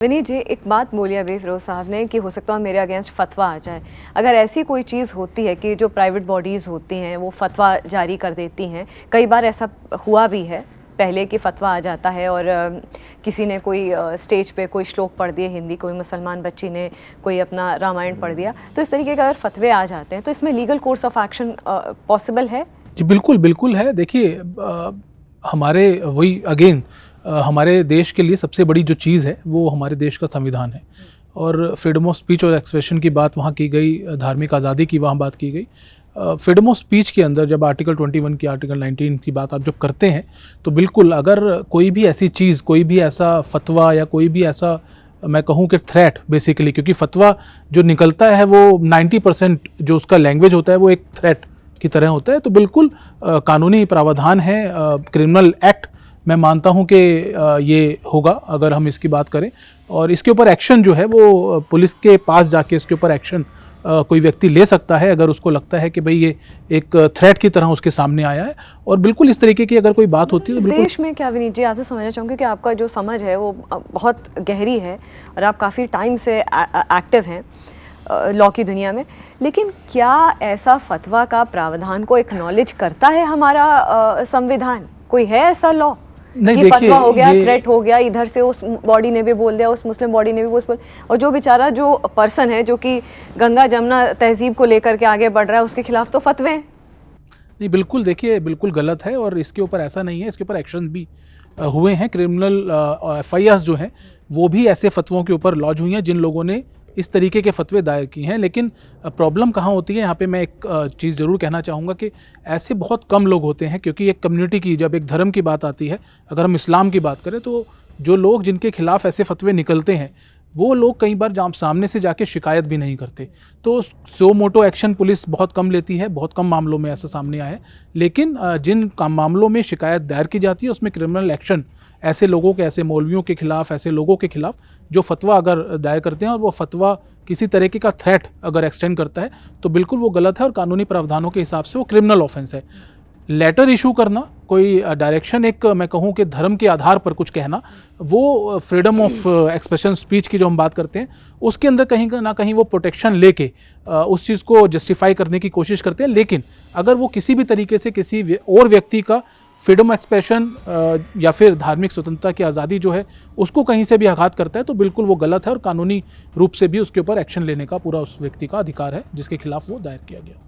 विनीत जी, एक बात बोली अभी फिरोज साहब ने कि हो सकता है मेरे अगेंस्ट फतवा आ जाए। अगर ऐसी कोई चीज़ होती है कि जो प्राइवेट बॉडीज़ होती हैं वो फतवा जारी कर देती हैं, कई बार ऐसा हुआ भी है पहले कि फतवा आ जाता है और किसी ने कोई स्टेज पे कोई श्लोक पढ़ दिए हिंदी, कोई मुसलमान बच्ची ने कोई अपना रामायण पढ़ दिया, तो इस तरीके के अगर फतवे आ जाते हैं तो इसमें legal course of action possible है? जी बिल्कुल, बिल्कुल है। देखिए हमारे वही अगेन हमारे देश के लिए सबसे बड़ी जो चीज़ है वो हमारे देश का संविधान है और फ्रीडम ऑफ स्पीच और एक्सप्रेशन की बात वहाँ की गई, धार्मिक आज़ादी की वहाँ बात की गई। फ्रीडम ऑफ स्पीच के अंदर जब आर्टिकल 21 की आर्टिकल 19 की बात आप जब करते हैं तो बिल्कुल अगर कोई भी ऐसी चीज़, कोई भी ऐसा फतवा या कोई भी ऐसा मैं कहूँ कि थ्रेट बेसिकली, क्योंकि फतवा जो निकलता है वो 90% जो उसका लैंग्वेज होता है वो एक थ्रेट की तरह होता है, तो बिल्कुल कानूनी प्रावधान है, क्रिमिनल एक्ट मैं मानता हूं कि ये होगा अगर हम इसकी बात करें और इसके ऊपर एक्शन जो है वो पुलिस के पास जाके इसके ऊपर एक्शन कोई व्यक्ति ले सकता है अगर उसको लगता है कि भाई ये एक थ्रेट की तरह उसके सामने आया है। और बिल्कुल इस तरीके की अगर कोई बात होती है तो बिल्कुल देश में क्या विनीत जी, आपसे समझना चाहूँगी कि आपका जो समझ है वो बहुत गहरी है और आप काफ़ी टाइम से एक्टिव हैं लॉ की दुनिया में, लेकिन क्या ऐसा फतवा का प्रावधान को एक्नॉलेज करता है हमारा संविधान? कोई है ऐसा लॉ? नहीं, ये फतवा हो गया, थ्रेट हो गया, इधर से उस बॉडी ने भी बोल दिया, उस मुस्लिम बॉडी ने भी बोल, और जो बेचारा जो पर्सन है जो कि गंगा जमुना तहजीब को लेकर के आगे बढ़ रहा है उसके खिलाफ तो फतवे हैं। नहीं, बिल्कुल देखिए बिल्कुल गलत है और इसके ऊपर ऐसा नहीं है, इसके ऊपर एक्शन भी हुए हैं। क्रिमिनल FIRs जो हैं वो भी ऐसे फतवों के ऊपर लॉन्च हुई हैं जिन लोगों ने इस तरीके के फतवे दायर किए हैं। लेकिन प्रॉब्लम कहाँ होती है यहाँ पे, मैं एक चीज़ ज़रूर कहना चाहूँगा कि ऐसे बहुत कम लोग होते हैं, क्योंकि एक कम्युनिटी की जब एक धर्म की बात आती है, अगर हम इस्लाम की बात करें तो जो लोग जिनके खिलाफ ऐसे फतवे निकलते हैं वो लोग कई बार सामने से जाके शिकायत भी नहीं करते, तो सो मोटो एक्शन पुलिस बहुत कम लेती है, बहुत कम मामलों में ऐसा सामने आया है। लेकिन जिन मामलों में शिकायत दायर की जाती है उसमें क्रिमिनल एक्शन ऐसे लोगों के, ऐसे मौलवियों के खिलाफ, ऐसे लोगों के खिलाफ जो फतवा अगर दायर करते हैं और वो फतवा किसी तरीके का थ्रेट अगर एक्सटेंड करता है तो बिल्कुल वो गलत है और कानूनी प्रावधानों के हिसाब से वो क्रिमिनल ऑफेंस है। लेटर इशू करना, कोई डायरेक्शन, एक मैं कहूँ कि धर्म के आधार पर कुछ कहना, वो फ्रीडम ऑफ एक्सप्रेशन स्पीच की जो हम बात करते हैं उसके अंदर कहीं ना कहीं वो प्रोटेक्शन लेके उस चीज़ को जस्टिफाई करने की कोशिश करते हैं। लेकिन अगर वो किसी भी तरीके से किसी और व्यक्ति का फ्रीडम एक्सप्रेशन या फिर धार्मिक स्वतंत्रता की आज़ादी जो है उसको कहीं से भी आघात करता है तो बिल्कुल वो गलत है और कानूनी रूप से भी उसके ऊपर एक्शन लेने का पूरा उस व्यक्ति का अधिकार है जिसके खिलाफ वो दायर किया गया।